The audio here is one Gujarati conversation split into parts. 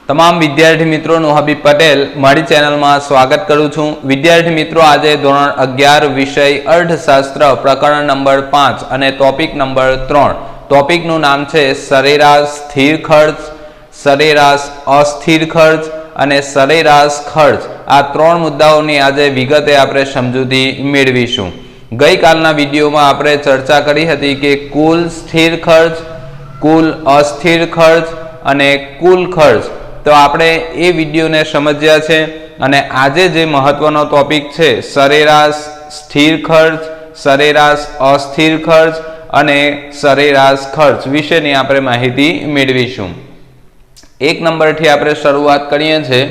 તમામ વિદ્યાર્થી મિત્રોનું હબીબ પટેલ મારી ચેનલમાં સ્વાગત કરું છું। વિદ્યાર્થી મિત્રો, આજે ધોરણ 11 વિષય અર્થશાસ્ત્ર પ્રકરણ નંબર 5 અને ટોપિક નંબર 3। ટોપિકનું નામ છે સરેરાશ સ્થિર ખર્ચ, સરેરાશ અસ્થિર ખર્ચ અને સરેરાશ ખર્ચ। આ ત્રણ મુદ્દાઓની આજે વિગતે આપણે સમજૂતી મેળવીશું। ગઈકાલના વિડીયોમાં આપણે ચર્ચા કરી હતી કે કુલ સ્થિર ખર્ચ, કુલ અસ્થિર ખર્ચ અને કુલ ખર્ચ। तो आपणे ए विडियो ने समझ्या छे अने आजे जे महत्वनो टॉपिक छे सरेराश स्थिर खर्च, सरेराश अस्थिर खर्च अने सरेराश खर्च विशेनी आपणे माहिती मेळवीशुं। एक नंबर थी आपणे शरूआत करीए छे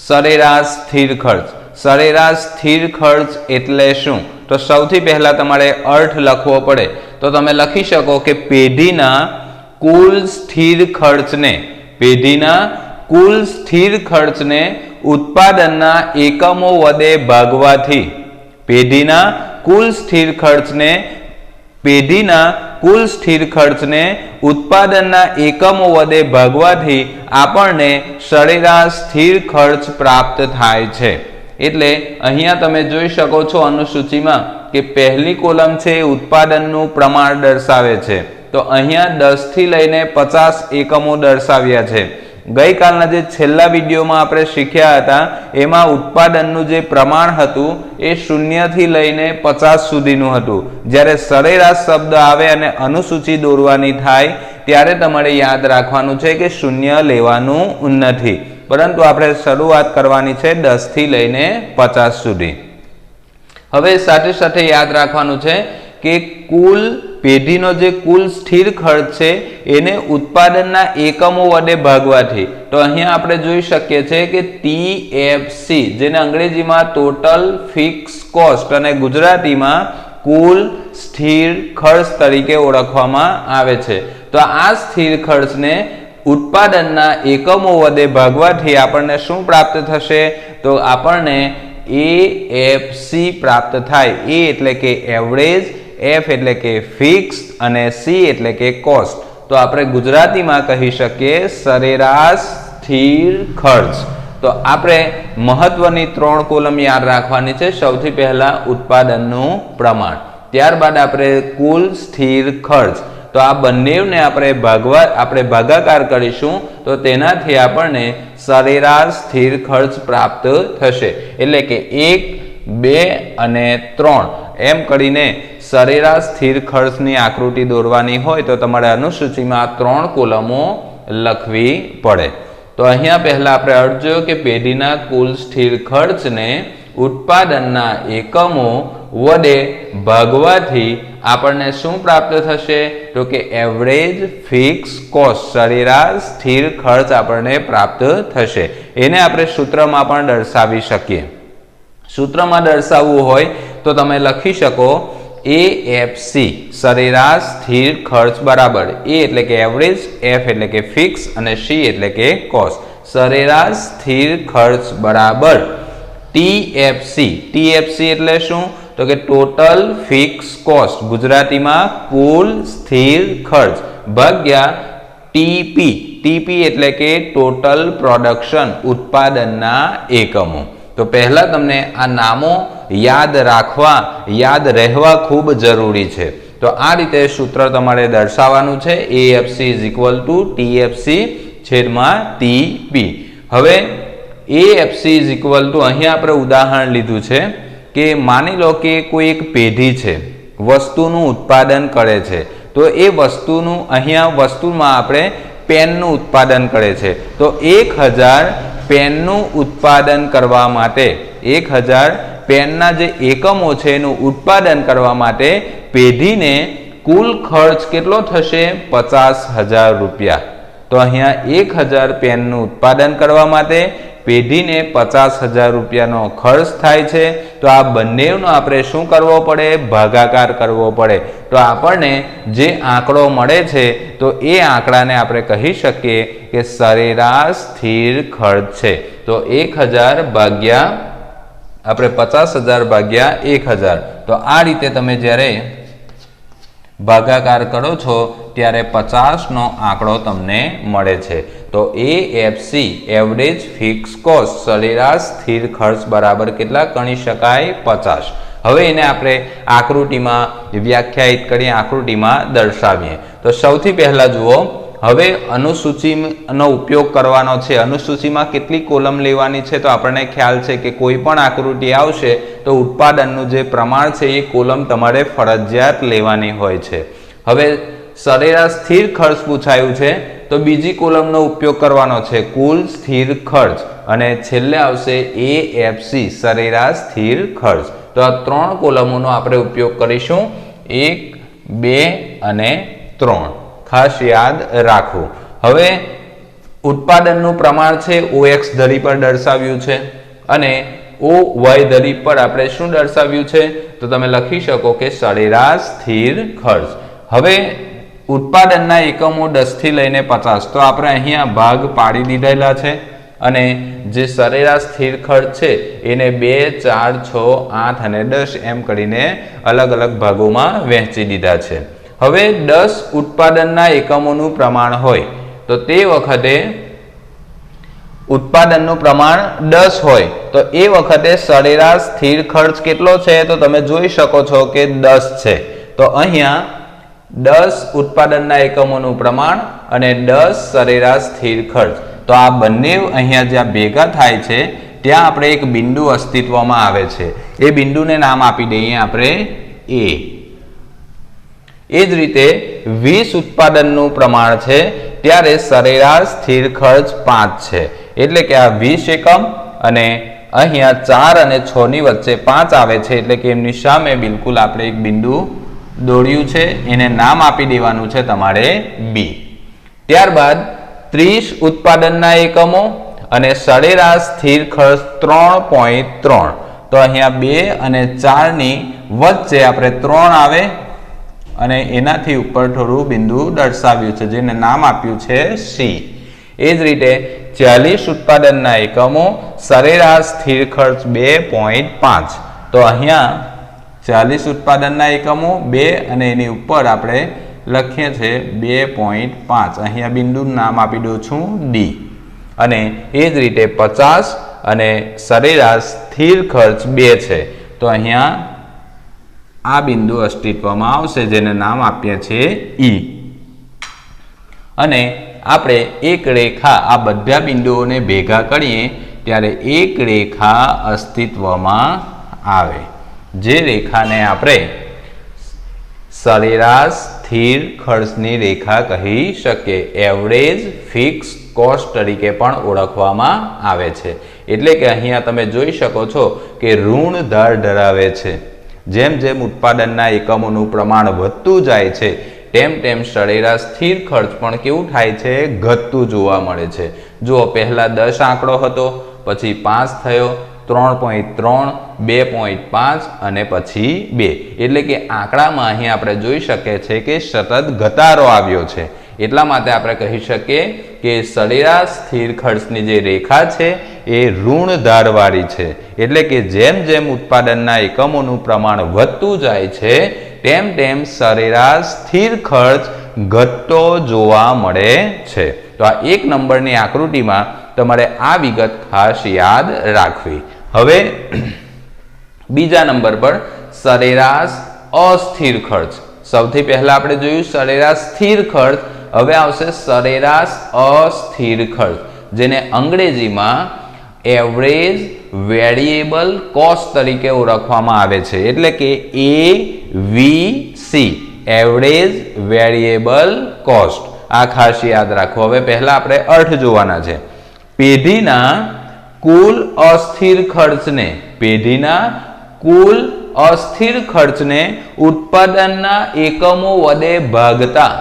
सरेराश स्थिर खर्च। सरेराश स्थिर खर्च एटले शुं? तो सौथी पहेला तमारे अर्थ लखवो पड़े। तो तमे लखी शको के पेढीना कुल स्थिर खर्चने, पेढीना कुल स्थिर खर्च ने उत्पादनना एकमो वडे भागवाथी, पेढीना कुल स्थिर खर्च ने पेढीना कुल स्थिर खर्च ने उत्पादनना एकमो वडे भागवाथी आपणने सरेराश स्थिर खर्च प्राप्त थाय छे। एटले अहींया तमे जोई शको छो अनुसूचीमां के पहली कोलम छे उत्पादननुं प्रमाण दर्शावे छे। तो अहींया 10 थी लईने 50 एकमो दर्शाव्या छे। गई कालना जे छेल्ला विडियोमां आपणे शीख्या हता एमां उत्पादननुं जे प्रमाण हतुं ए 0 थी लईने 50 सुधीनुं हतुं। ज्यारे सरेराश शब्द आवे अने अनुसूची दोरवानी थाय त्यारे तमारे याद राखवानुं छे के 0 लेवानुं नथी, परंतु आपणे शरूआत करवानी छे 10 थी लईने 50 सुधी। हवे साथे साथे याद राखवानुं छे के कुल पेढीनो जे कुल स्थिर खर्च छे एने उत्पादनना एकमो वडे भागवाथी। तो अहींया आपणे जोई शकीए छे के TFC जेने अंग्रेजीमां टोटल फिक्स कॉस्ट अने गुजरातीमां कुल स्थिर खर्च तरीके ओळखवामां आवे छे। तो आ स्थिर खर्चने उत्पादनना एकमो वडे भागवाथी आपणने शुं प्राप्त थशे? तो आपणने AFC प्राप्त थाय। ए एटले के एवरेज, एफ एटले के फिक्स अने सी एटले के कॉस्ट। तो आपणे गुजरातीमां कही शकीए सरेराश स्थिर खर्च। तो आपणे महत्वनी 3 कोलम याद राखवानी छे। सौथी पहेला उत्पादननुं प्रमाण, त्यारबाद आपणे कुल स्थिर खर्च। तो आ बंनेवने आपणे भागाकार करीशुं तो तेनाथी आपणने सरेराश स्थिर खर्च प्राप्त थशे। एटले के 1, 2 અને 3 एम करीने सरेराश स्थिर खर्चनी आकृति दोरवानी होय तो तमारे अनुसूचीमां 3 कोलमो लखवी पड़े। तो अहींया पहेला आपणे अर्थ जोयो के पेढीना कुल स्थिर खर्चने उत्पादनना एकमो वडे भागवाथी आपणने शुं प्राप्त थशे? तो के एवरेज फिक्स कॉस्ट, सरेराश स्थिर खर्च आपणने प्राप्त थशे। एने आपणे सूत्रमां पण दर्शावी शकीए। सूत्रमां दर्शावવું હોય तो તમે લખી શકો AFC सरेराश स्थिर खर्च बराबर ए एटले के एवरेज, एफ एटले के फिक्स अने सी एटले के कॉस्ट। सरेराश स्थिर खर्च बराबर TFC। TFC एटले शुं? तो के टोटल फिक्स कॉस्ट, गुजरातीमां कुल स्थिर खर्च भाग्या TP। TP एटले के टोटल प्रोडक्शन, उत्पादनना एकमो। तो पहला तमने आ नामों याद राखवा, याद रहवा खूब जरूरी है। तो आ रीते सूत्र तमारे दर्शावानुं छे AFC = TFC छेदमां TP। हवे AFC = अहींया आपणे उदाहरण लीधुं छे के मानी लो के कोई एक पेढी छे, वस्तुनुं उत्पादन करे छे। तो ए वस्तुनुं अहींया वस्तुमां आपणे पेननुं उत्पादन करे छे। तो 1000 पेननुं उत्पादन करवा माटे, 1000 पेनना जे एकमो छे एनुं उत्पादन करवा माटे पेढीने कुल खर्च केटलो थशे? 50,000 रुपया। तो अहींया 1000 पेननुं उत्पादन करवा माटे पेढीने 50,000 रुपयानो खर्च थाय छे। तो आ बंनेवनो आपणे शुं करवो पड़े? भागाकार करवो पड़े। तो आपणने जे आंकड़ो मळे छे तो ए आंकड़ाने आपणे कही शकीए के सरेराश स्थिर खर्च छे। तो 1000 भाग्या આપણે 50,000 ભાગ્યા 1000। તો આ રીતે તમે જ્યારે ભાગાકાર કરો છો ત્યારે 50 નો આંકડો તમને મળે છે। તો AFC એવરેજ ફિક્સ કોસ્ટ સરેરાશ સ્થિર ખર્ચ બરાબર કેટલા ગણી શકાય 50। હવે એને આપણે આકૃતિમાં વ્યાખ્યાયિત કરીએ, આકૃતિમાં દર્શાવીએ। તો સૌથી પહેલા જુઓ, હવે અનુસૂચિનો ઉપયોગ કરવાનો છે। અનુસૂચિમાં કેટલી કોલમ લેવાની છે? તો આપણને ખ્યાલ છે કે કોઈ પણ આકૃતિ આવશે તો ઉત્પાદનનું જે પ્રમાણ છે એ કોલમ તમારે ફરજિયાત લેવાની હોય છે। હવે સરેરાશ સ્થિર ખર્ચ પૂછાયું છે તો બીજી કોલમનો ઉપયોગ કરવાનો છે, કુલ સ્થિર ખર્ચ, અને છેલ્લે આવશે AFC સરેરાશ સ્થિર ખર્ચ। તો આ 3 કોલમોનો આપણે ઉપયોગ કરીશું, 1, 2 અને 3, ખાસ યાદ રાખવું। હવે ઉત્પાદનનું પ્રમાણ છે OX ધરી પર દર્શાવ્યું છે અને OY ધરી પર આપણે શું દર્શાવ્યું છે? તો તમે લખી શકો કે સરેરાશ સ્થિર ખર્ચ। હવે ઉત્પાદનના એકમો 10 થી લઈને 50, તો આપણે અહીંયા ભાગ પાડી દીધેલા છે અને જે સરેરાશ સ્થિર ખર્ચ છે એને 2, 4, 6, 8 અને 10 એમ કરીને અલગ અલગ ભાગોમાં વહેંચી દીધા છે। હવે 10 ઉત્પાદનના એકમોનું પ્રમાણ હોય તો તે વખતે ઉત્પાદનનું પ્રમાણ 10 હોય તો એ વખતે સરેરાશ સ્થિર ખર્ચ કેટલો છે? તો તમે જોઈ શકો છો કે 10 છે। તો અહીંયા 10 ઉત્પાદનના એકમોનું પ્રમાણ અને 10 સરેરાશ સ્થિર ખર્ચ, તો આ બંને અહીંયા જ્યાં ભેગા થાય છે ત્યાં આપણે એક બિંદુ અસ્તિત્વમાં આવે છે, એ બિંદુને નામ આપી દઈએ આપણે A। એ જ રીતે 20 ઉત્પાદનનું પ્રમાણ છે ત્યારે સરેરાશ સ્થિર ખર્ચ 5 છે, એટલે કે આ 20 એકમ અને અહીંયા 4 અને 6 ની વચ્ચે 5 આવે છે, એટલે કે એમની સામે બિલકુલ આપણે એક બિંદુ દોર્યું છે, એને નામ આપી દેવાનું છે તમારે B। ત્યારબાદ 30 ઉત્પાદનના એકમો અને સરેરાશ સ્થિર ખર્ચ 3.3, તો અહીંયા 2 અને 4 ની વચ્ચે આપણે 3 આવે અને એનાથી ઉપર થોડું બિંદુ દર્શાવ્યું છે જેને નામ આપ્યું છે C। એ જ રીતે 40 ઉત્પાદનના એકમો સરેરાશ સ્થિર ખર્ચ 2.5, તો અહીંયા 40 ઉત્પાદનના એકમો 2 અને એની ઉપર આપણે લખીએ છીએ 2.5, અહીંયા બિંદુનું નામ આપી દઉં છું D। અને એ જ રીતે 50 અને સરેરાશ સ્થિર ખર્ચ 2 છે, તો અહીંયા આ બિંદુ અસ્તિત્વમાં આવશે જેને નામ આપીએ છીએ E। અને આપણે એક રેખા આ બધા બિંદુઓને ભેગા કરીએ ત્યારે એક રેખા અસ્તિત્વમાં આવે, જે રેખાને આપણે સરેરાશ સ્થિર ખર્ચની રેખા કહી શકીએ, એવરેજ ફિક્સ કોસ્ટ તરીકે પણ ઓળખવામાં આવે છે। એટલે કે અહીંયા તમે જોઈ શકો છો કે ઋણ ધાર ધરાવે છે। જેમ જેમ ઉત્પાદનના એકમોનું પ્રમાણ વધતું જાય છે તેમ તેમ સરેરાશ સ્થિર ખર્ચ પણ કેવું થાય છે? ઘટતું જોવા મળે છે। જુઓ, પહેલા 10 આંકડો હતો, પછી 5 થયો, 3.3, 2.5 અને પછી 2, એટલે કે આંકડામાં અહીં આપણે જોઈ શકીએ છીએ કે સતત ઘટાડો આવ્યો છે। એટલા માટે આપણે કહી શકીએ કે સરેરાશ સ્થિર ખર્ચની જે રેખા છે એ ઋણ ધારવાળી છે, એટલે કે જેમ જેમ ઉત્પાદનના એકમોનું પ્રમાણ વધતું જાય છે તેમ તેમ સરેરાશ સ્થિર ખર્ચ ઘટતો જોવા મળે છે। તો આ 1 નંબરની આકૃતિમાં તમારે આ વિગત ખાસ યાદ રાખવી। હવે બીજા નંબર પર સરેરાશ અસ્થિર ખર્ચ। સૌથી પહેલા આપણે જોયું સરેરાશ સ્થિર ખર્ચ, હવે આવશે સરેરાશ અસ્થિર ખર્ચ, જેને અંગ્રેજીમાં એવરેજ વેરિયેબલ કોસ્ટ તરીકે ઓળખવામાં આવે છે, એટલે કે AVC, એવરેજ વેરિયેબલ કોસ્ટ। આ ખાસ યાદ રાખો। હવે પહેલા આપણે અર્થ જોવાના છે। પેઢીના કુલ અસ્થિર ખર્ચને, પેઢીના કુલ અસ્થિર ખર્ચને ઉત્પાદનના એકમો વડે ભાગતા,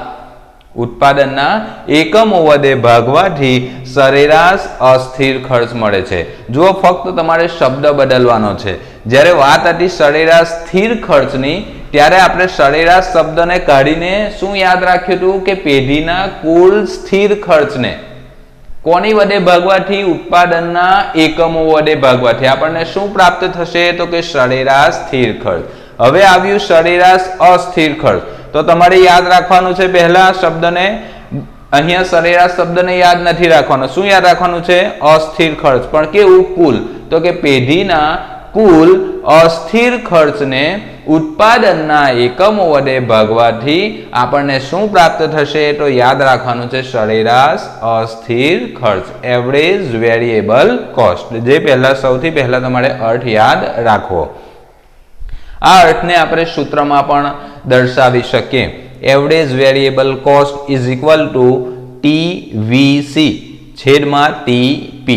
ઉત્પાદનના એકમો વડે ભાગવાથી સરેરાશ અસ્થિર ખર્ચ મળે છે। જો ફક્ત તમારે શબ્દ બદલવાનો છે। જ્યારે વાત હતી સરેરાશ સ્થિર ખર્ચની ત્યારે આપણે સરેરાશ શબ્દને કાઢીને શું યાદ રાખ્યું હતું કે પેઢીના કુલ સ્થિર ખર્ચને કોની વડે ભાગવાથી? ઉત્પાદનના એકમો વડે ભાગવાથી આપણને શું પ્રાપ્ત થશે? તો કે સરેરાશ સ્થિર ખર્ચ। હવે આવ્યું સરેરાશ અસ્થિર ખર્ચ, तो तमारे याद राखवानुं छे पहला शब्दने अहींया सरेराश शब्दने याद नहीं राखवानो। शुं याद राखवानुं छे? अस्थिर खर्च। पण केवुं? कुल। तो के पेढीना कुल अस्थिर खर्चने उत्पादनना एकमो वडे भागवाथी आपणे शुं प्राप्त थशे? तो याद राखवानुं छे सरेराश अस्थिर खर्च, एवरेज वेरिएबल कॉस्ट। जे पहला सौथी पहला तमारे अर्थ याद राखवो। आ अर्थने आपणे सूत्रमां पण दर्शावी शकीए। Average variable cost is equal to TVC छेदमां TP।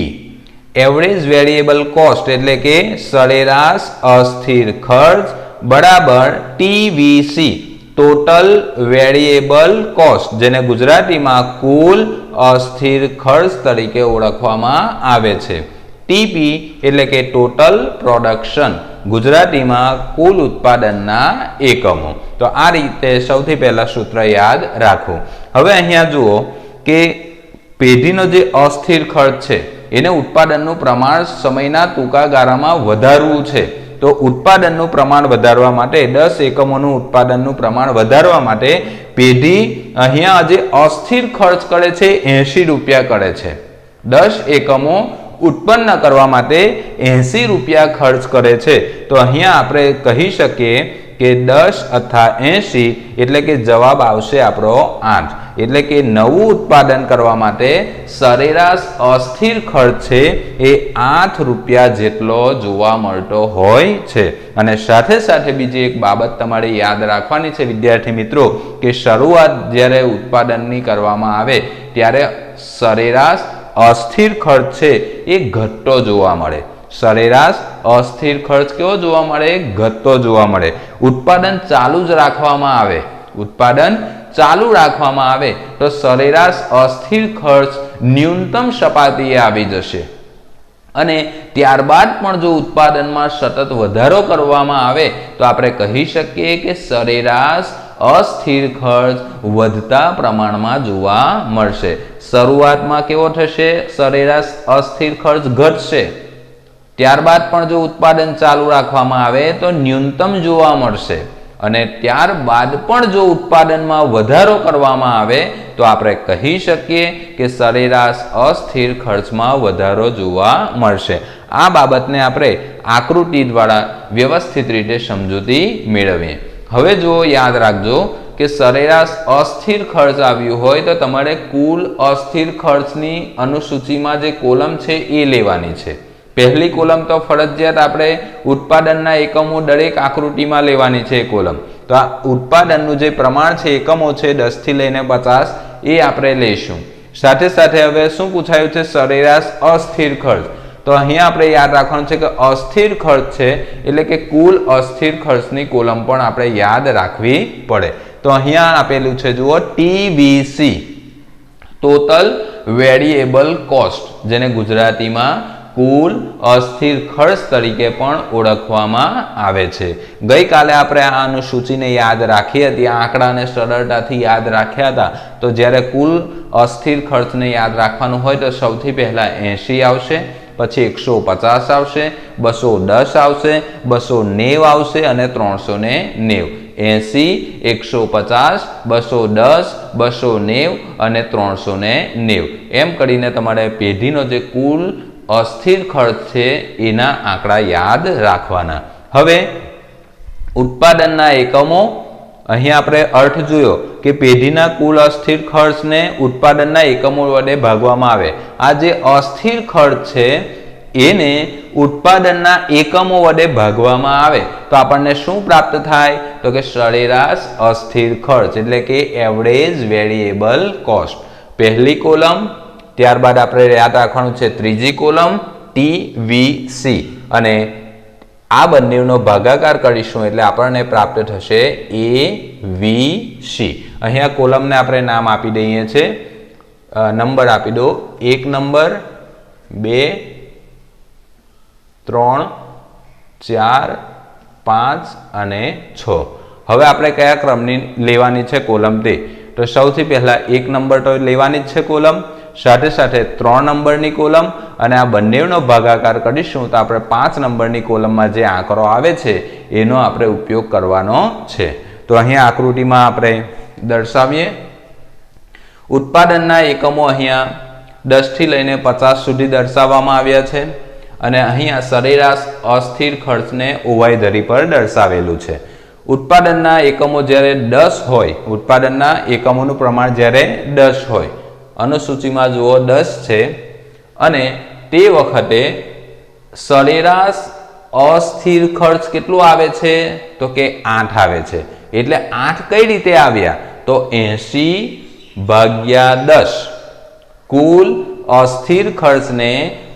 एवरेज वेरिएबल कॉस्ट एटले के सरेराश अस्थिर खर्च बराबर TVC टोटल वेरिएबल कॉस्ट, जेने गुजरातीमां कुल अस्थिर खर्च तरीके ओळखवामां आवे छे। TP एटले के टोटल प्रोडक्शन, गुजरातीमां कुल उत्पादनना एकमो। तो आ रीते सौथी पहला सूत्र याद राखो। हवे अहींया जुओ के पेढीनो जे अस्थिर खर्च छे एने उत्पादननुं प्रमाण समयना टूंका गाळामां वधारवुं छे। तो उत्पादननुं प्रमाण वधारवा माटे 10 एकमोनुं उत्पादननुं प्रमाण वधारवा माटे पेढी अहींया जे अस्थिर खर्च करे छे 80 રૂપિયા करे छे। 10 एकमो उत्पन्न करवा माटे 80 રૂપિયા खर्च करे छे। तो अहींया आपणे कही शकीए के 10 अथवा 80 एटले के जवाब आवशे आपणो 8। एटले के नवुं उत्पादन करवा माटे सरेराश अस्थिर खर्च छे ए 8 રૂપિયા जेटलो जोवा मळतो होय छे। अने साथे साथे बीजी एक बाबत तमारे याद राखवानी छे विद्यार्थी मित्रों के शरूआत ज्यारे उत्पादननी करवामां आवे त्यारे सरेराश अस्थिर खर्च छे ए घटतो जोवा मळे। सरेराश अस्थिर खर्च केवो जोवा मळे? घटतो जोवा मळे। उत्पादन चालू ज राखवामां आवे, उत्पादन चालू राखवामां आवे तो सरेराश अस्थिर खर्च न्यूनतम सपाटीए आवी जशे। अने त्यारबाद पण जो उत्पादनमां सतत वधारो करवामां आवे तो आपणे कही शकीए के सरेराश अस्थिर खर्च वधता प्रमाणमां जोवा मळशे। शरूआतमां केवो थशे? सरेराश अस्थिर खर्च घटशे। त्यारबाद पण जो उत्पादन चालू राखवामां आवे तो न्यूनतम जोवा मळशे। अने त्यारबाद पण जो उत्पादनमां वधारो करवामां आवे तो आपणे कही शकीए के सरेराश अस्थिर खर्चमां वधारो जोवा मळशे। आ बाबतने आपणे आकृति द्वारा व्यवस्थित रीते समजूती मेळवीए। हवे जो याद राखजो के सरेराश अस्थिर खर्च आव्युं होय तो तमारे कुल अस्थिर खर्चनी अनुसूचीमां जे कोलम छे ए लेवानी छे। पहली कोलम तो फरजियात आपणे उत्पादनना एकमो दरेक आकृतिमां लेवानी छे कोलम। तो आ उत्पादननुं जे प्रमाण छे एकमो छे 10 થી લઈને 50 ए आपणे लईशुं। साथे साथे हवे शुं पूछायुं छे? सरेराश अस्थिर खर्च। तो अहींया आपणे याद राखवानुं छे के अस्थिर खर्च छे एटले के कुल अस्थिर खर्चनी कोलम पण आपणे याद राखवी पड़े। तो अहींया आपेलुं छे जुओ TVC टोटल वेरिएबल कॉस्ट, जेने गुजरातीमां कुल अस्थिर खर्च तरीके पण ओळखवामां आवे छे। गई काले आपणे आ अनुसूचीने याद राखी हती, आंकड़ाने सरळताथी याद राख्या हता। तो ज्यारे कुल अस्थिर खर्चने याद राखवानुं होय तो सौथी पहेला 80 आवशे, पछी 150 आवशे, 210 आवशे, 290 आवशे अने 390। 80, 150, 210, 290 अने 390 एम करीने तमारे पेढीनो जे कुल अस्थिर खर्च छे एना आंकड़ा याद राखवाना। हवे उत्पादनना एकमो अहीं आपणे अर्थ जोयो के पेढीना कुल अस्थिर खर्च ने उत्पादनना एकमो वडे भागवामां आवे। आ जे अस्थिर खर्च छे एने उत्पादनना एकमो वडे भागवामां आवे तो आपणने शुं प्राप्त थाय? तो के सरेराश अस्थिर खर्च एटले के एवरेज वेरिएबल कॉस्ट। पहली कोलम, त्यारबाद आपणे याद राखवानुं छे त्रीजी कोलम TVC अने आ बंनेनो भागाकार करीशुं એટલે આપણને પ્રાપ્ત થશે AVC। અહીંયા કોલમને આપણે નામ આપી દઈએ છે, નંબર આપી દો 1 નંબર 2 3 4 5 અને 6। હવે આપણે કયા ક્રમની લેવાની છે કોલમ તે? તો સૌથી પહેલા 1 નંબર તો લેવાની જ છે કોલમ, સાથે સાથે 3 નંબરની કોલમ અને આ બંનેનો ભાગાકાર કરીશું તો આપણે 5 નંબરની કોલમમાં જે આંકડો આવે છે એનો આપણે ઉપયોગ કરવાનો છે। तो अहींया आकृतिमां आपणे दर्शावीए। उत्पादनना एकमो अहींया 10 થી લઈને 50 સુધી દર્શાવવામાં આવ્યા છે અને અહીંયા સરેરાશ અસ્થિર ખર્ચને ઓવાઈ ધરી પર દર્શાવેલું છે। ઉત્પાદનના એકમો જ્યારે 10 હોય, ઉત્પાદનના એકમોનું પ્રમાણ જ્યારે 10 હોય, અનુસૂચિમાં જુઓ 10 છે અને તે વખતે સરેરાશ અસ્થિર ખર્ચ કેટલું આવે છે તો કે 8 આવે છે। એટલે 8 કઈ રીતે આવ્યા તો 80/10 कुल अस्थिर खर्च ने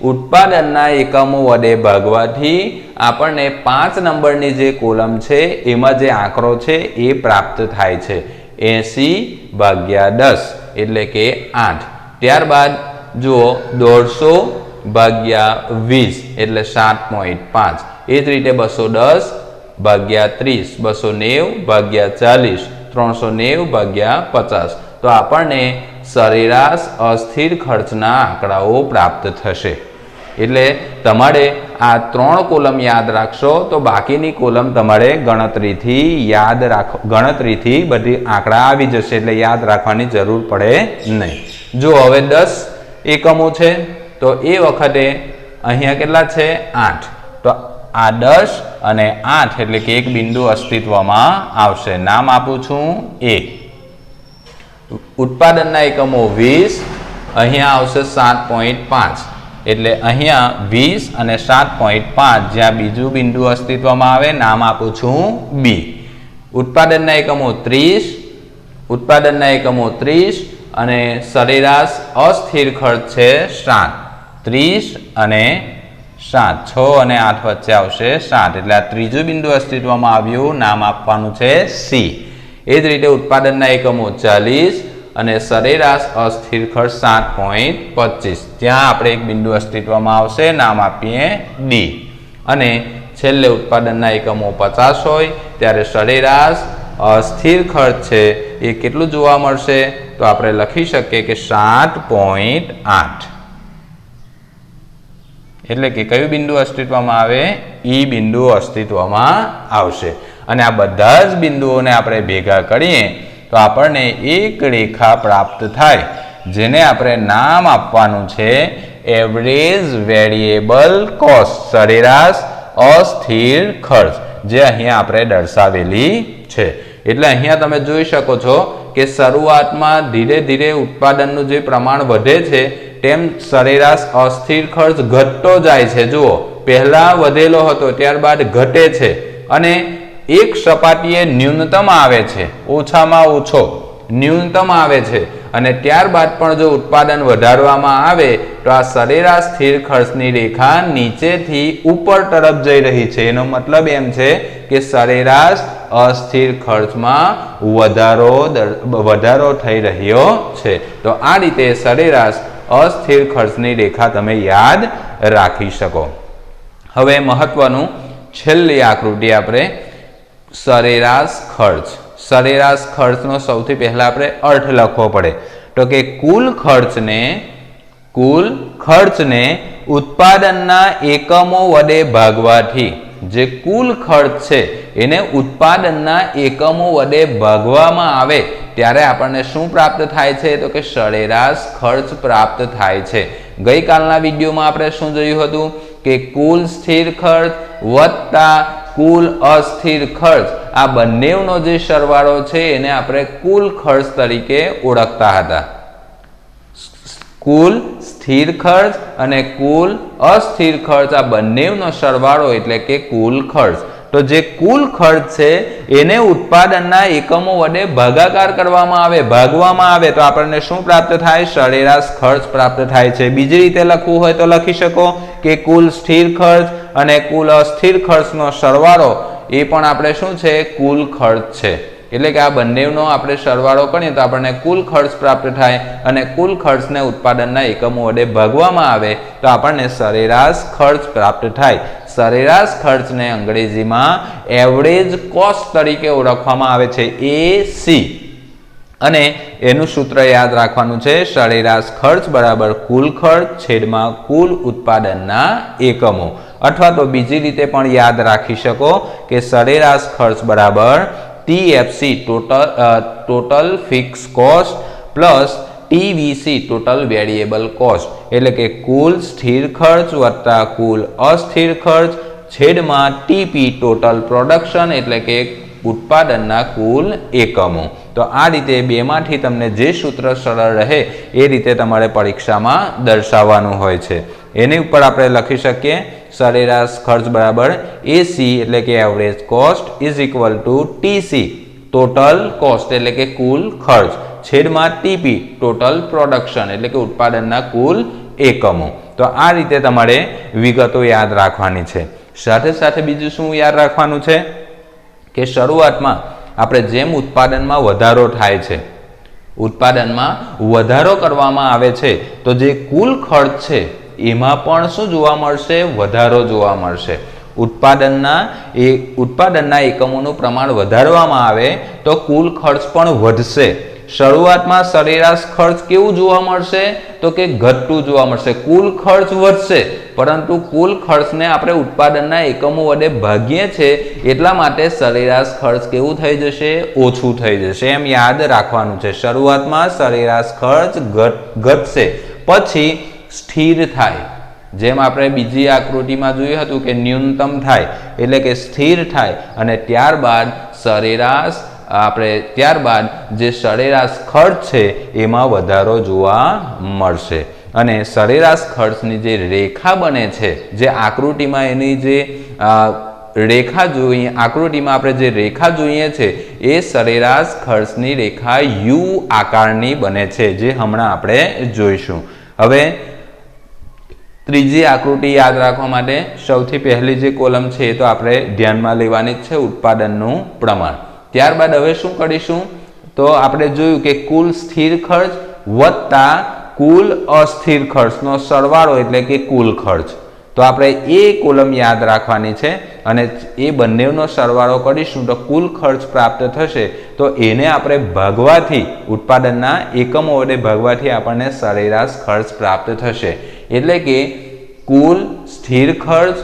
उत्पादनना एकमो वडे भागवाथी आपणे 5 नंबरनी जे कोलम छे एमां जे आंकड़ो छे ए प्राप्त थाय छे 80/10 एटले के 8। त्यारबाद जुओ 150/20 एटले 7.5। ए ज रीते 210/30, 290/40, 390/50 तो आपने सरेराश अस्थिर खर्चना आंकड़ाओ प्राप्त थशे। एटले तमारे आ 3 कोलम याद राखशो तो बाकीनी कोलम तमारे गणतरीथी बधी आंकड़ा आवी जशे एटले याद राखवानी जरूर पड़े नहीं। जो हवे 10 एकमो छे तो ए वखते अहींया केटला छे 8, तो आ 10 અને 8 એટલે કે એક બિંદુ અસ્તિત્વમાં આવશે। નામ આપું છું A। उत्पादनना एकमो 20, अहींया आवशे 7.5 एटले अहींया 20 અને 7.5 ज्यां बीजू बिंदु अस्तित्वमां आवे नाम आपું છું B। उत्पादनना एकमो 30, उत्पादनना एकमो 30 અને સરેરાશ अस्थिर खर्च छे 7। 30 અને 7, 6 અને 8 વચ્ચે આવશે 7 એટલે આ ત્રીજું બિંદુ અસ્તિત્વમાં આવ્યું, નામ આપવાનું છે C। એ જ રીતે ઉત્પાદનના એકમો 40 અને સરેરાશ અસ્થિર ખર્ચ 7.25 ત્યાં આપણે એક બિંદુ અસ્તિત્વમાં આવશે, નામ આપીએ D। અને છેલ્લે ઉત્પાદનના એકમો 50 હોય ત્યારે સરેરાશ અસ્થિર ખર્ચ છે એ કેટલું જોવા મળશે તો આપણે લખી શકીએ કે 7.8 એટલે કે કયું બિંદુ અસ્તિત્વમાં આવે E બિંદુ અસ્તિત્વમાં આવશે। અને આ બધા જ બિંદુઓને આપણે ભેગા કરીએ તો આપણને એક રેખા પ્રાપ્ત થાય જેને આપણે નામ આપવાનું છે એવરેજ વેરિયેબલ કોસ્ટ, સરેરાશ અસ્થિર ખર્ચ, જે અહીંયા આપણે દર્શાવેલી છે। એટલે અહીંયા તમે જોઈ શકો છો કે શરૂઆતમાં ધીરે ધીરે ઉત્પાદનનું જે પ્રમાણ વધે છે તેમ સરેરાશ અસ્થિર ખર્ચ ઘટતો જાય છે। જુઓ પહેલા વધેલો હતો ત્યારબાદ ઘટે છે અને एक सपाटीए न्यूनतम आवे छे, ओछामां ओछो न्यूनतम आवे छे અને ત્યારબાદ પણ જો ઉત્પાદન વધારવામાં આવે તો આ સરેરાશ સ્થિર ખર્ચની રેખા નીચેથી ઉપર તરફ જઈ રહી છે। એનો મતલબ એમ છે કે સરેરાશ અસ્થિર ખર્ચમાં વધારો થઈ રહ્યો છે। તો આ રીતે સરેરાશ અસ્થિર ખર્ચની રેખા તમે યાદ રાખી શકો। હવે મહત્વનું છેલ્લી આકૃતિ આપણે सरेराश खर्च। सरेराश खर्चनो सौथी पहला आपणे अर्थ लखवो पड़े तो कि कुल खर्चने उत्पादनना एकमो वडे भागवाथी जे कुल खर्च छे एने उत्पादनना एकमो वडे भागवामां आवे त्यारे आपणे शुं प्राप्त थाय छे तो कि सरेराश खर्च प्राप्त थाय छे। गई कालना विडियोमां आपणे शुं जोयुं हतुं कि कुल स्थिर खर्च वत्ता कुल अस्थिर खर्च आ बंनेवनो जे सरवाळो छे एने आपणे कुल खर्च तरीके ओळखता हता। कुल स्थिर खर्च अने कुल अस्थिर खर्च आ बंनेवनो सरवाळो एटले के कुल खर्च। तो जे कुल खर्च छे एने उत्पादनना एकमो वडे भागाकार करवामां आवे, भागवामां आवे तो आपणे शुं प्राप्त थाय सरेराश खर्च प्राप्त थाय छे। बीजी रीते लखवुं होय तो लखी शको कि कुल स्थिर खर्च अने कुल अस्थिर खर्चनो सरवाळो ए पण आपणे शुं छे कुल खर्च छे। એટલે કે આ બંનેનો આપણે સરવાળો કરીએ તો આપણને કુલ ખર્ચ પ્રાપ્ત થાય અને કુલ ખર્ચને ઉત્પાદનના એકમો વડે ભાગવામાં આવે તો આપણને સરેરાશ ખર્ચ પ્રાપ્ત થાય। સરેરાશ ખર્ચને અંગ્રેજીમાં એવરેજ કોસ્ટ તરીકે ઓળખવામાં આવે છે AC અને એનું સૂત્ર યાદ રાખવાનું છે સરેરાશ ખર્ચ બરાબર કુલ ખર્ચ છેદમાં કુલ ઉત્પાદનના એકમો। अथवा तो बीजी रीते पण याद राखी शको कि सरेराश खर्च बराबर TFC total fix cost plus TVC total variable cost, એટલે કે કુલ સ્થિર ખર્ચ વત્તા કુલ અસ્થિર ખર્ચ છેદમાં TP ટોટલ પ્રોડક્શન, એટલે કે ઉત્પાદનના કુલ એકમો. તો આ રીતે બેમાંથી તમને જે સૂત્ર સરળ રહે એ રીતે તમારે પરીક્ષામાં દર્શાવવાનું હોય છે. એની ઉપર આપણે લખી શકીએ સરેરાશ ખર્ચ બરાબર AC એટલે કે average cost is equal to TC total cost એટલે કે કુલ ખર્ચ છેદમાં TP ટોટલ પ્રોડક્શન એટલે કે ઉત્પાદનના કુલ એકમો. તો આ રીતે તમારે વિગતો યાદ રાખવાની છે. સાથે સાથે બીજું શું યાદ રાખવાનું છે કે શરૂઆતમાં આપણે જેમ ઉત્પાદનમાં વધારો થાય છે, ઉત્પાદનમાં વધારો કરવામાં આવે છે તો જે કુલ ખર્ચ છે એમાં પણ શું જોવા મળશે? વધારો જોવા મળશે. ઉત્પાદનના એકમોનું પ્રમાણ વધારવામાં આવે તો કુલ ખર્ચ પણ વધશે. શરૂઆતમાં સરેરાશ ખર્ચ કેવું જોવા મળશે? તો કે ઘટતું જોવા મળશે. કુલ ખર્ચ વધશે પરંતુ કુલ ખર્ચને આપણે ઉત્પાદનના એકમો વડે ભાગીએ છે એટલા માટે સરેરાશ ખર્ચ કેવું થઈ જશે? ઓછું થઈ જશે. એમ યાદ રાખવાનું છે. શરૂઆતમાં સરેરાશ ખર્ચ ઘટશે પછી સ્થિર થાય. જેમ આપણે બીજી આકૃતિમાં જોયું હતું કે ન્યૂનતમ થાય એટલે કે સ્થિર થાય અને ત્યારબાદ જે સરેરાશ ખર્ચ છે એમાં વધારો જોવા મળશે. અને સરેરાશ ખર્ચની જે રેખા બને છે, જે આકૃતિમાં એની જે રેખા જોઈએ, આકૃતિમાં આપણે જે રેખા જોઈએ છે એ સરેરાશ ખર્ચની રેખા U આકારની બને છે, જે હમણાં આપણે જોઈશું. હવે ત્રીજી આકૃતિ યાદ રાખવા માટે સૌથી પહેલી જે કોલમ છે એ તો આપણે ધ્યાનમાં લેવાની જ છે, ઉત્પાદનનું પ્રમાણ. ત્યારબાદ હવે શું કરીશું? તો આપણે જોયું કે કુલ સ્થિર ખર્ચ વત્તા કુલ અસ્થિર ખર્ચનો સરવાળો એટલે કે કુલ ખર્ચ. તો આપણે એ કોલમ યાદ રાખવાની છે અને એ બંનેનો સરવાળો કરીશું તો કુલ ખર્ચ પ્રાપ્ત થશે. તો એને આપણે ભાગવાથી, ઉત્પાદનના એકમો વડે ભાગવાથી આપણને સરેરાશ ખર્ચ પ્રાપ્ત થશે. એટલે કે કુલ સ્થિર ખર્ચ,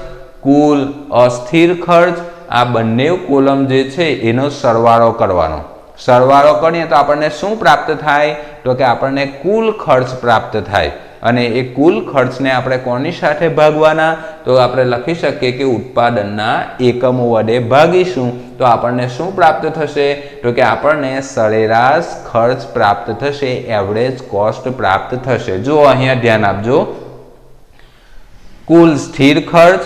કુલ અસ્થિર ખર્ચ, આ બંને કોલમ જે છે એનો સરવાળો કરવાનો. સરવાળો કરીએ તો આપણને શું પ્રાપ્ત થાય? તો કે આપણને કુલ ખર્ચ પ્રાપ્ત થાય. અને એ કુલ ખર્ચને આપણે કોની સાથે ભાગવાના? તો આપણે લખી શકીએ કે ઉત્પાદનના એકમો વડે ભાગીશું તો આપણને શું પ્રાપ્ત થશે? તો કે આપણને સરેરાશ ખર્ચ પ્રાપ્ત થશે, એવરેજ કોસ્ટ પ્રાપ્ત થશે. જો અહીંયા ધ્યાન આપજો, કુલ સ્થિર ખર્ચ,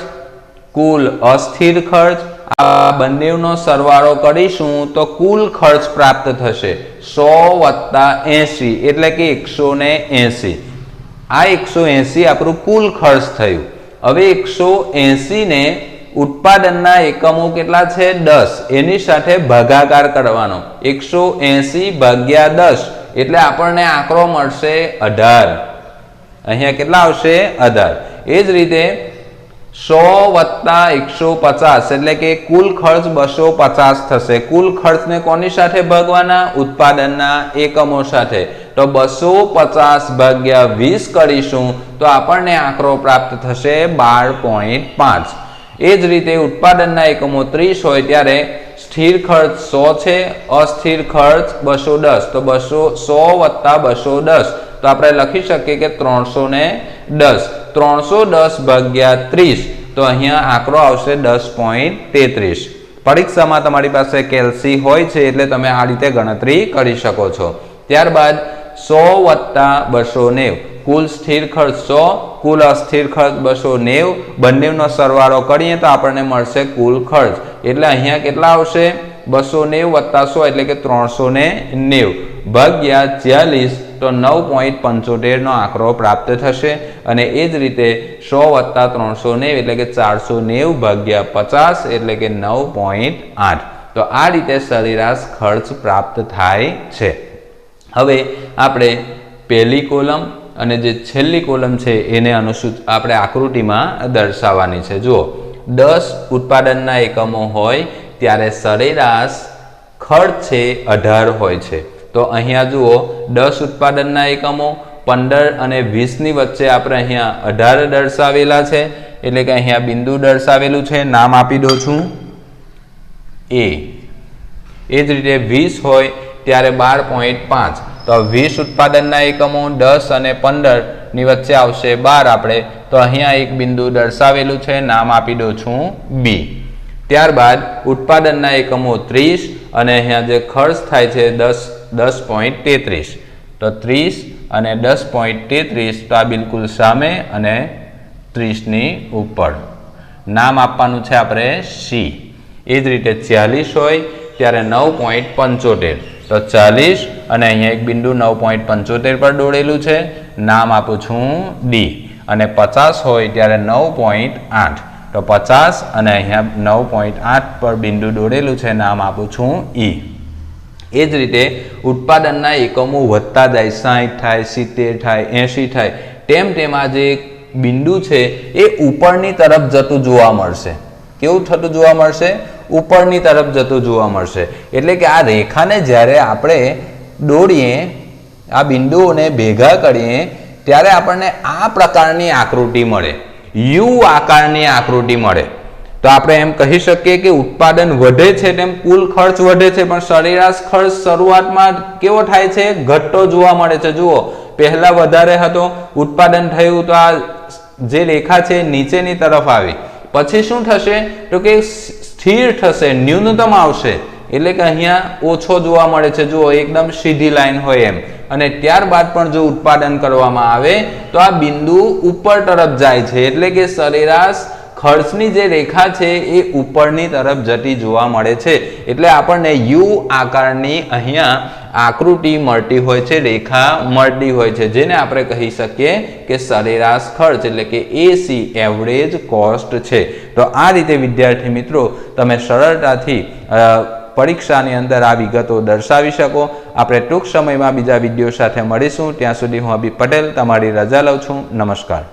કુલ અસ્થિર ખર્ચ, આ બંનેનો સરવાળો કરીશું તો કુલ ખર્ચ પ્રાપ્ત થશે 100 વત્તા 80 એટલે કે 180. આ 180 આપણું કુલ ખર્ચ થયું. હવે 180 ને ઉત્પાદનના એકમો કેટલા છે? 10. એની સાથે ભાગાકાર કરવાનો. 180 ભાગ્યા 10 એટલે આપણને આંકડો મળશે 18. અહીંયા કેટલા આવશે? 18. એ જ રીતે 100 વત્તા 150 એટલે કે કુલ ખર્ચ 250 થશે. કુલ ખર્ચને કોની સાથે ભાગવાના? ઉત્પાદનના એકમો સાથે. તો 250 ભાગ્યા 20 કરીશું તો આપણને આંકડો પ્રાપ્ત થશે 12.5. એ જ રીતે ઉત્પાદનના એકમો 30 હોય ત્યારે સ્થિર ખર્ચ 100 છે, અસ્થિર ખર્ચ 210. તો 100 વત્તા 210 તો આપણે લખી શકીએ કે 310. 310 ભાગ્યા 30 તો અહીંયા આંકડો આવશે 10.33. પરીક્ષામાં તમારી પાસે કેલ્સી હોય છે એટલે તમે આ રીતે ગણતરી કરી શકો છો. ત્યારબાદ 100 વત્તા 290, કુલ સ્થિર ખર્ચ 100, કુલ અસ્થિર ખર્ચ 290, બંનેનો સરવાળો કરીએ તો આપણને મળશે કુલ ખર્ચ. એટલે અહીંયા કેટલા આવશે? 290 વત્તા 100 એટલે કે 390 ભાગ્યા 40 તો 9.75 નો આંકડો પ્રાપ્ત થશે. અને એ જ રીતે 100 વત્તા 390 એટલે કે 490 ભાગ્યા 50 એટલે કે 9.8. તો આ રીતે સરેરાશ ખર્ચ પ્રાપ્ત થાય છે. હવે આપણે પહેલી કોલમ અને જે છેલ્લી કોલમ છે એને આપણે આકૃતિમાં દર્શાવવાની છે. જુઓ, 10 ઉત્પાદનના એકમો હોય ત્યારે સરેરાશ ખર્ચ છે 18 હોય છે. તો અહીંયા જુઓ, 10 ઉત્પાદનના એકમો, 15 અને 20 ની વચ્ચે આપણે અહીંયા 18 દર્શાવેલા છે. એટલે કે અહીંયા બિંદુ દર્શાવેલું છે, નામ આપી દઉં છું A. એ જ રીતે 20 હોય ત્યારે 12.5 તો 20 ઉત્પાદનના એકમો 10 અને 15 ની વચ્ચે આવશે 12 આપણે તો અહીંયા એક બિંદુ દર્શાવેલું છે, નામ આપી દઉં છું બી. ત્યારબાદ ઉત્પાદનના એકમો 30 અને અહીંયા જે ખર્ચ થાય છે 10.33 તો 30 અને 10.33 તો આ બિલકુલ સામે અને 30 ની ઉપર નામ આપવાનું છે આપણે સી. એ જ રીતે 40 હોય ત્યારે 9.75 તો 40 અને અહીંયા એક બિંદુ 9.75 પર દોરેલું છે, નામ આપું છું ડી. અને 50 હોય ત્યારે 9.8 તો 50 અને અહીંયા 9.8 પર બિંદુ દોરેલું છે, નામ આપું છું ઈ. એ જ રીતે ઉત્પાદનના એકમો વધતા જાય, 60 થાય, 70 થાય, 80 થાય, તેમ તેમ આ જે બિંદુ છે એ ઉપરની તરફ જતું જોવા મળશે. કેવું થતું જોવા મળશે? ઉપરની તરફ જતું જોવા મળશે. એટલે કે આ રેખાને જ્યારે આપણે દોરીએ, આ બિંદુઓને ભેગા કરીએ ત્યારે આપણને આ પ્રકારની આકૃતિ મળે, યુ આકારની આકૃતિ મળે. તો આપણે એમ કહી શકીએ કે ઉત્પાદન વધે છે તેમ કુલ ખર્ચ વધે છે, પણ સરેરાશ ખર્ચ શરૂઆતમાં કેવો થાય છે? ઘટતો જોવા મળે છે. જુઓ, પહેલા વધારે હતો, ઉત્પાદન થયું તો આ જે રેખા છે નીચેની તરફ આવી, પછી શું થશે તો કે સ્થિર થશે, ન્યૂનતમ આવશે. એટલે કે અહીંયા ઓછો જોવા મળે છે. જુઓ, એકદમ સીધી લાઈન હોય એમ. અને ત્યારબાદ પણ જો ઉત્પાદન કરવામાં આવે તો આ બિંદુ ઉપર તરફ જાય છે. એટલે કે સરેરાશ ખર્ચની જે રેખા છે એ ઉપરની તરફ જતી જોવા મળે છે. એટલે આપણને યુ આકારની અહીંયા આકૃતિ મળતી હોય છે, રેખા મળતી હોય છે, જેને આપણે કહી શકીએ કે સરેરાશ ખર્ચ એટલે કે એસી, એવરેજ કોસ્ટ છે. તો આ રીતે વિદ્યાર્થી મિત્રો તમે સરળતાથી પરીક્ષાની અંદર આ વિગતો દર્શાવી શકો. આપણે ટૂંક સમયમાં બીજા વિડીયો સાથે મળીશું. ત્યાં સુધી હું અભી પટેલ તમારી રજા લઉં છું. નમસ્કાર.